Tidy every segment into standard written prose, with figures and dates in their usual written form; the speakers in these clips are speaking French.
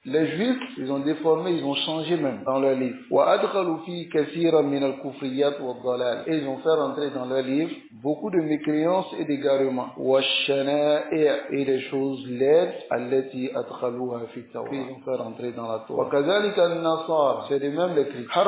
Les Juifs, ils ont déformé, ils ont changé même dans leur livre. Et ils ont fait rentrer dans leur livre beaucoup de mécréances et d'égarements. Et des choses laides, ils ont fait rentrer dans la Torah. C'est de même les chrétiens.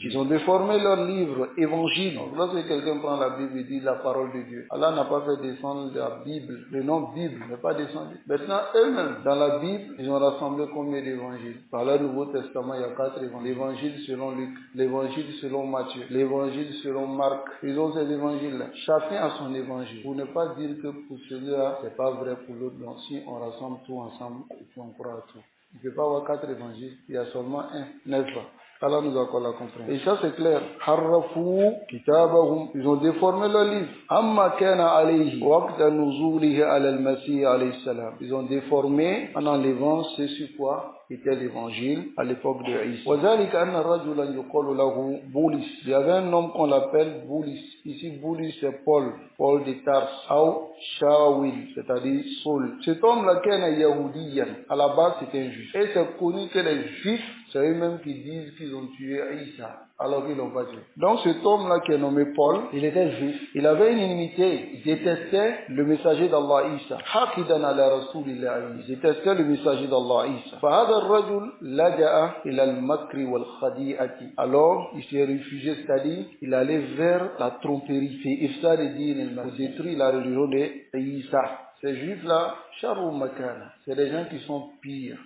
Ils ont déformé leur livre évangile. Donc, lorsque quelqu'un prend la Bible et dit la parole de Dieu, Allah n'a pas fait descendre la Bible, le nom Bible n'est pas descendu. Maintenant, eux-mêmes, dans la Bible, ils ont rassemblé combien d'évangiles? Par le Nouveau Testament, il y a 4 évangiles. L'évangile selon Luc, l'évangile selon Matthieu, l'évangile selon Marc. Ils ont ces évangiles-là. Chacun a son évangile. Pour ne pas dire que pour celui-là, c'est pas vrai pour l'autre. Donc, si on rassemble tout ensemble, et puis on croit à tout. Il ne peut pas avoir 4 évangiles, il y a seulement un, n'est-ce pas? Allah nous accorde la compréhension. Et ça c'est clair. Harrafu kitabahum. Ils ont déformé leur livre. Amma kana alayhi waqta nuzulihi ala al-Masih alayhi salam. Ils ont déformé en enlevant ce sur quoi était l'évangile à l'époque de Isa. Wazalika anna rajulan yuqalu lahu Boulis. Il y avait un homme qu'on l'appelle Boulis. Ici Boulis c'est Paul de Tarse. Ou Shawil, c'est-à-dire Saul. Cet homme-là qui est Yahudiyan, à la base c'était un juif. Et c'est connu que les juifs, c'est eux-mêmes qui disent qu'ils ont tué Isa, alors qu'ils l'ont pas tué. Donc cet homme-là qui est nommé Paul, il était juif. Il avait une inimité. Il détestait le messager d'Allah Isa. Haqidan ala Rasulillah. Il détestait le messager d'Allah Isa. Fahada al-rajul laja'a ila al-makri wal-khadi'ati. Alors, il s'est réfugié, c'est-à-dire, il allait vers la tromperie. C'est ifsad din al-masih. Pour détruire la religion de Isa. Ces juifs-là, Sharru Makana, c'est des gens qui sont pires.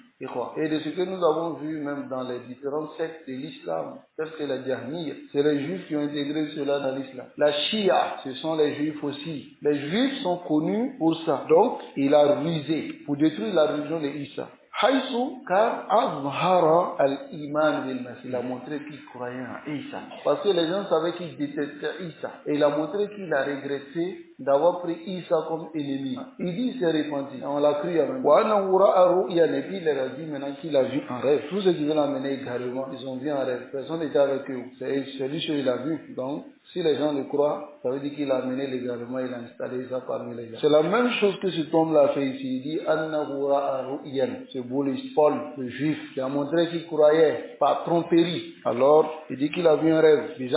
Et de ce que nous avons vu même dans les différentes sectes de l'islam, telles que la Jahmiya, c'est les juifs qui ont intégré cela dans l'islam. La Shia, ce sont les juifs aussi. Les juifs sont connus pour ça. Donc, il a rusé pour détruire la religion de Isa. Haïsou, car Azhara al-Iman bil-Masih. Il a montré qu'il croyait en Isa. Parce que les gens savaient qu'il détestait Isa. Et il a montré qu'il a regretté d'avoir pris Isa comme ennemi. Il dit qu'il s'est repenti. On l'a cru à même. Et puis il leur a dit maintenant qu'il a vu en rêve. Tous ceux qui veulent l'amener également, ils ont vu en rêve. Personne n'était avec eux. C'est lui qu'il a vu. Donc, si les gens le croient, ça veut dire qu'il a amené légalement, il a installé ça parmi les gens. C'est la même chose que cet homme-là a fait ici. Il dit Annahu ra'a ru'yan. C'est Boulis, Paul, le juif, qui a montré qu'il croyait par tromperie. Alors, il dit qu'il a vu un rêve. Il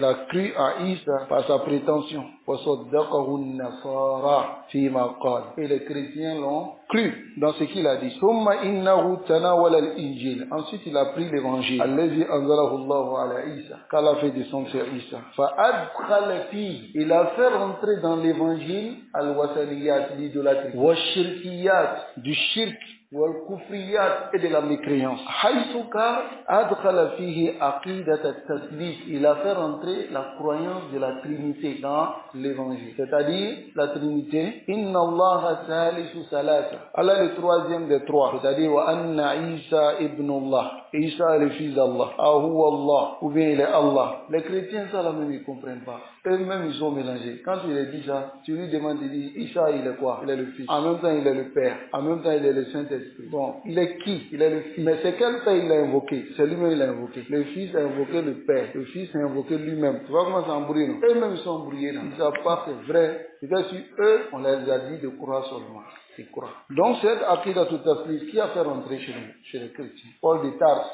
a cru à Isa par sa prétention. Et les chrétiens l'ont cru dans ce qu'il a dit. Ensuite, il a pris l'évangile. Qu'Allah fait descendre sur Isa. Il a fait rentrer dans l'évangile al-wasaniyat, l'idolâtrie, du shirk, et de la mécréance. Il a fait rentrer la croyance de la Trinité dans l'évangile. C'est-à-dire la Trinité. Inna Allah salisu salasa. Allah est le troisième des trois. C'est-à-dire wa anna Isa ibn Allah. Isa est le fils d'Allah. Ahu Allah. Ou bien il est Allah. Les chrétiens, ça là même ils ne comprennent pas. Eux-mêmes ils ont mélangé. Quand il a dit ça, tu lui demandes, il dit Isa il est quoi? Il est le fils. En même temps il est le père. En même temps il est le Saint-Esprit. Bon, il est qui? Il est le fils. Mais c'est quel père il a invoqué? C'est lui-même il a invoqué. Le fils a invoqué le père. Le fils a invoqué lui-même. Tu vois comment c'est embrouillé, non? Eux-mêmes ils sont embrouillés, non? Ils ne savent pas que c'est vrai. C'est-à-dire sur eux, on les a dit de croire seulement. C'est croire. Donc cette aqidah tout taslis qui a fait rentrer chez les chrétiens. Paul de Tarse.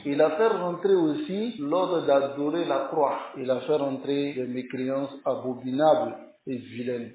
Il a fait rentrer aussi l'ordre d'adorer la croix. Il a fait rentrer des mécréances abominables et vilaines.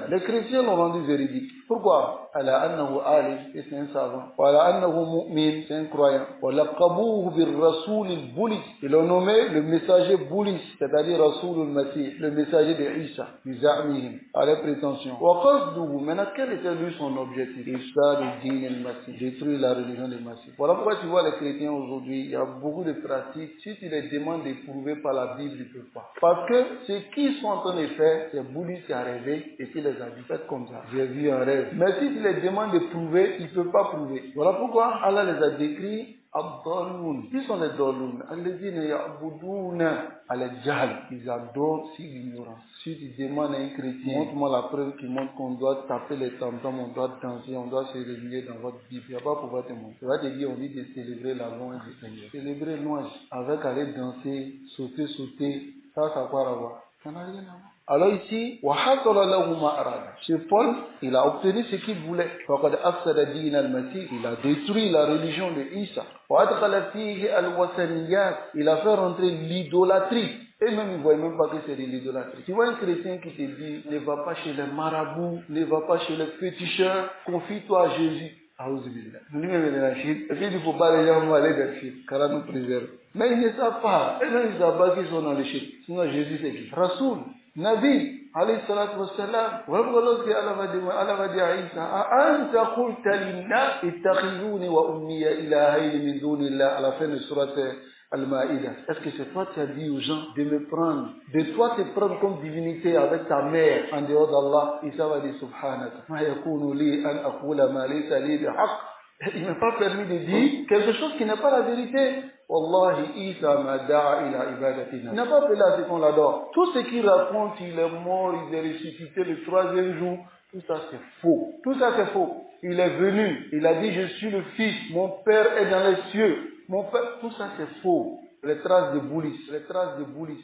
Les chrétiens l'ont rendu véridique. Pourquoi? Ala annahu alim, c'est un savant. Wa ala annahu mu'min, c'est un croyant. Wa laqabuhu bir rasoul al-Boulis. Ils l'ont nommé le messager Boulis, c'est-à-dire Rasoul al-Masih, le messager de Isa, bizarmihim, à leur prétention. Wa qasduhu, maintenant quel était lui son objectif? Ifsad al-din al-Masih, détruire la religion de Masih. Voilà pourquoi tu vois les chrétiens aujourd'hui, il y a beaucoup de pratiques. Si tu les demandes de prouver par la Bible, ils ne peuvent pas. Parce que ce qu'ils sont en train de faire, c'est Boulis qui a rêvé et qui les a dit, faites comme ça. J'ai vu un rêve. Mais si tu les demandes de prouver, ils ne peuvent pas prouver. Voilà pourquoi Allah les a décrits Abdaloun. Qui sont les Daloun? Alladhina ya'buduna al-jahl. Ils adorent si l'ignorance. Si tu demandes à un chrétien, montre-moi la preuve qui montre qu'on doit taper les tam-tams, on doit danser, on doit se réunir dans votre Bible. Il n'y a pas pouvoir te montrer. Il va te dire, on dit de célébrer la louange du Seigneur. Célébrer louange avec aller danser, sauter. Ça a quoi à voir? Ça n'a rien à voir. Alors ici, chez Paul, il a obtenu ce qu'il voulait. Il a détruit la religion de Isa. Il a fait rentrer l'idolâtrie. Et même, il ne voit même pas que c'est de l'idolâtrie. Tu vois un chrétien qui te dit, ne va pas chez les marabouts, ne va pas chez les féticheurs, confie-toi à Jésus. Lui-même il est en Chine. Et puis il ne faut pas les gens aller vers Chine, car nous préserve. Mais ils ne savent pas. Et même ils ne savent pas qu'ils sont dans le Chine. Sinon Jésus c'est qui? Rasoul, Nabi, alayhi salatu wassalam. Lorsque Allah va dire à Isa, Anta qulta linnas ittakhizuni wa ummiya ilahayni min dunillah, à la fin de surat Al-Ma'idah. Est-ce que c'est toi qui as dit aux gens de me prendre, de toi te prendre comme divinité avec ta mère en dehors d'Allah? Isa va dire Subhanaka. Ma yakunu li an aqula ma laysa li bihaq. Il n'est pas permis de dire quelque chose qui n'est pas la vérité. Wallahi, Isa ma da'a ila ibadatina. Il n'a pas appelé à ce qu'on l'adore. Tout ce qu'il raconte, il est mort, il est ressuscité le 3e jour. Tout ça c'est faux. Tout ça c'est faux. Il est venu, il a dit je suis le fils, mon père est dans les cieux. Mon père, tout ça c'est faux. Les traces de boulis, les traces de boulis.